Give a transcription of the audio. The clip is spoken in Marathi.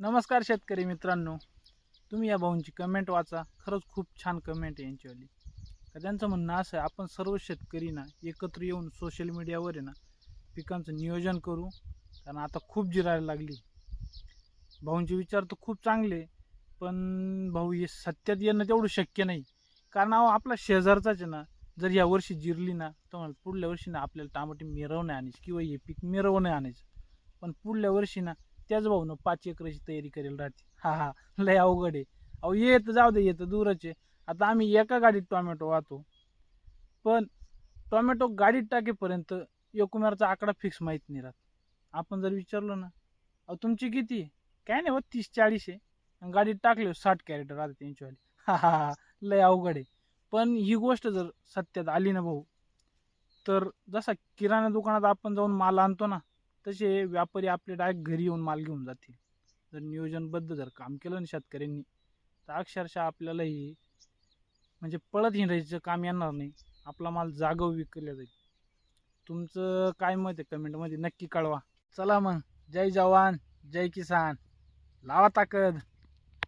नमस्कार शेतकरी मित्रांनो, तुम्ही या भाऊंची कमेंट वाचा. खरंच खूप छान कमेंट आहे यांच्यावाली. त्यांचं म्हणणं असं आहे, आपण सर्व शेतकरी ना एकत्र येऊन सोशल मीडियावर आहे ना पिकांचं नियोजन करू, कारण आता खूप जिरायला लागली. भाऊंचे विचार तर खूप चांगले, पण भाऊ हे सत्यात येणं तेवढं शक्य नाही. कारण आपला शेजारचाच आहे ना, जर या वर्षी जिरली ना तर पुढल्या वर्षी ना आपल्याला टमाटे मिरवणे आणायचे किंवा हे पीक मिरवणे आणायचं. पण पुढल्या वर्षी ना त्याच भाऊनं 5 एकराची तयारी करेल राहते. हा हा, लय अवघड आहे. अहो येत जाऊ दे, येतं दूरच आहे. आता आम्ही एका गाडीत टोमॅटो वाहतो, पण टोमॅटो गाडीत टाकेपर्यंत एकूणाचा आकडा फिक्स माहीत नाही राहत. आपण जर विचारलो ना, अहो तुमची किती आहे? काय नाही, 30-40 आहे. आणि गाडीत टाकले 60 कॅरेट राहते त्यांच्यावाली. हा हा हा, लय अवघड आहे. पण ही गोष्ट जर सत्यात आली ना भाऊ, तर जसा किराणा दुकानात आपण जाऊन माल आणतो ना, तसे व्यापारी आपले डायरेक्ट घरी येऊन माल घेऊन जातील. जर नियोजनबद्ध जर काम केलं ना शेतकऱ्यांनी, तर अक्षरशः आपल्याला ही म्हणजे पळत हिंडायचं काम येणार नाही. आपला माल जागेवर विकला जाईल. तुमचं काय मत आहे कमेंटमध्ये नक्की कळवा. चला मग, जय जवान जय किसान, लावा ताकद.